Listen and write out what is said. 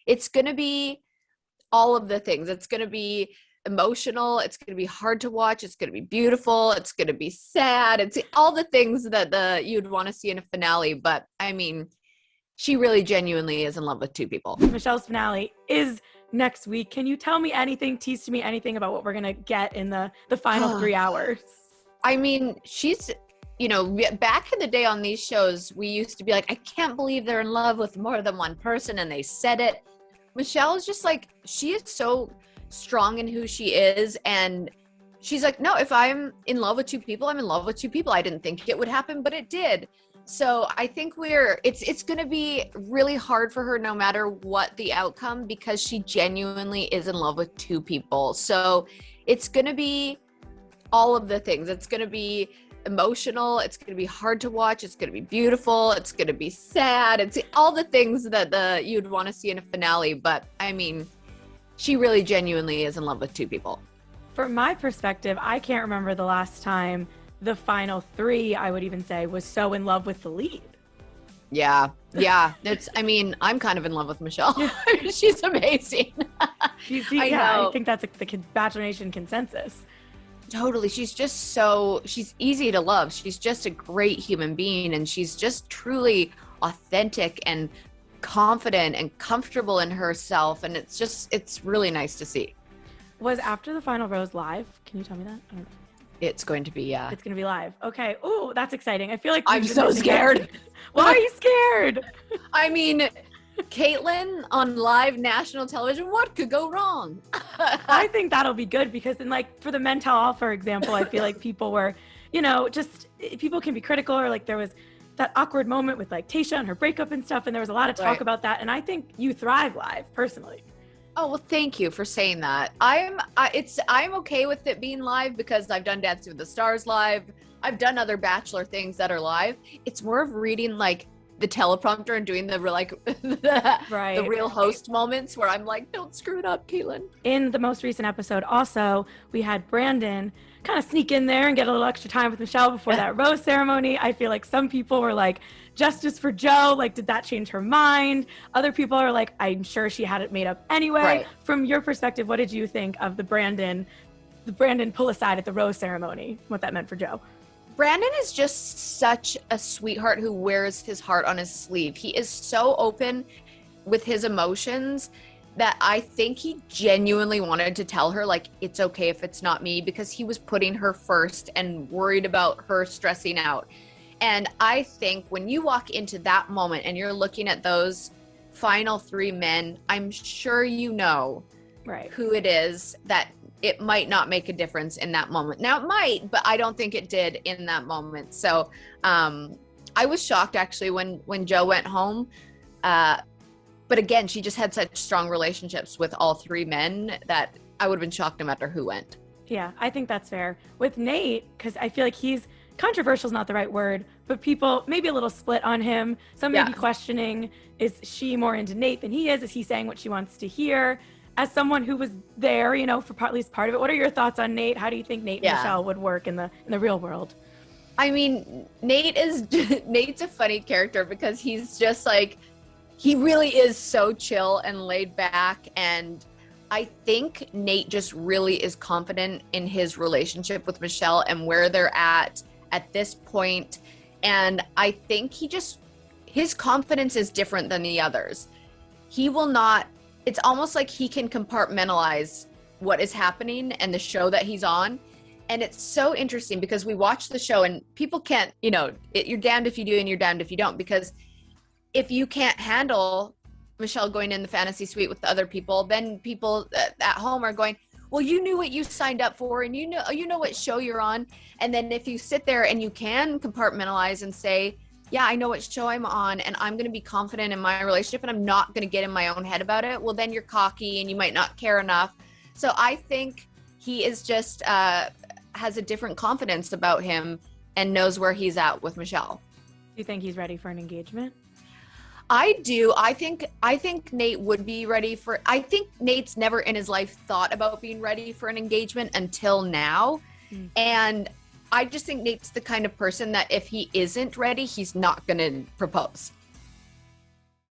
it's going to be all of the things. It's going to be emotional. It's going to be hard to watch. It's going to be beautiful. It's going to be sad. It's all the things that you'd want to see in a finale. But I mean, she really genuinely is in love with two people. Michelle's finale is next week. Can you tell me anything, tease to me anything about what we're going to get in the final 3 hours? I mean, she's, back in the day on these shows, we used to be like, I can't believe they're in love with more than one person. And they said it. Michelle is just like, she is so strong in who she is. And she's like, no, if I'm in love with two people, I'm in love with two people. I didn't think it would happen, but it did. So I think it's going to be really hard for her no matter what the outcome, because she genuinely is in love with two people. So it's going to be all of the things. It's going to be emotional. It's going to be hard to watch. It's going to be beautiful. It's going to be sad. It's all the things that you'd want to see in a finale. But I mean, she really genuinely is in love with two people. From my perspective, I can't remember the last time the final 3, I would even say, was so in love with the lead. Yeah. I'm kind of in love with Michelle. She's amazing. I think that's the Bachelor Nation consensus. Totally. She's easy to love. She's just a great human being, and she's just truly authentic and confident and comfortable in herself. And it's really nice to see. Was After the Final Rose live? Can you tell me that? I don't know. It's going to be, yeah. It's going to be live. Okay. Oh, that's exciting. I feel like I'm so scared. Why are you scared? I mean, Kaitlyn on live national television, what could go wrong? I think that'll be good, because then, like, for the Men Tell All, for example, I feel like people were, people can be critical, or like there was that awkward moment with like Tayshia and her breakup and stuff, and there was a lot of talk about that, and I think you thrive live, personally. Oh, well, thank you for saying that. I'm okay with it being live, because I've done Dancing with the Stars live. I've done other Bachelor things that are live. It's more of reading like the teleprompter and doing the real host moments where I'm like, don't screw it up, Kaitlyn. In the most recent episode, also, we had Brandon kind of sneak in there and get a little extra time with Michelle before that rose ceremony. I feel like some people were like, justice for Joe, like, did that change her mind? Other people are like, I'm sure she had it made up anyway. Right. From your perspective, what did you think of the Brandon pull aside at the rose ceremony, what that meant for Joe? Brandon is just such a sweetheart who wears his heart on his sleeve. He is so open with his emotions that I think he genuinely wanted to tell her, like, it's okay if it's not me, because he was putting her first and worried about her stressing out. And I think when you walk into that moment and you're looking at those final 3 men, I'm sure you know who it is, that it might not make a difference in that moment. Now it might, but I don't think it did in that moment. So I was shocked actually when Joe went home. But again, she just had such strong relationships with all 3 men that I would have been shocked no matter who went. Yeah, I think that's fair. With Nayte, because I feel like he's controversial is not the right word, but people maybe a little split on him. Some may be questioning, is she more into Nayte than he is? Is he saying what she wants to hear? As someone who was there, for at least part of it, what are your thoughts on Nayte? How do you think Nayte and Michelle would work in the real world? I mean, Nate's a funny character, because he's just like, he really is so chill and laid back. And I think Nayte just really is confident in his relationship with Michelle and where they're at this point. And I think his confidence is different than the others. He will not, it's almost like he can compartmentalize what is happening and the show that he's on. And it's so interesting, because we watch the show and people can't, you're damned if you do and you're damned if you don't, because if you can't handle Michelle going in the fantasy suite with the other people, then people at home are going, well, you knew what you signed up for, and you know what show you're on. And then if you sit there and you can compartmentalize and say, yeah, I know what show I'm on, and I'm going to be confident in my relationship, and I'm not going to get in my own head about it, well, then you're cocky and you might not care enough. So I think he is just has a different confidence about him and knows where he's at with Michelle. Do you think he's ready for an engagement? I do. I think Nayte would be ready for, I think Nate's never in his life thought about being ready for an engagement until now. And I just think Nate's the kind of person that if he isn't ready, he's not going to propose.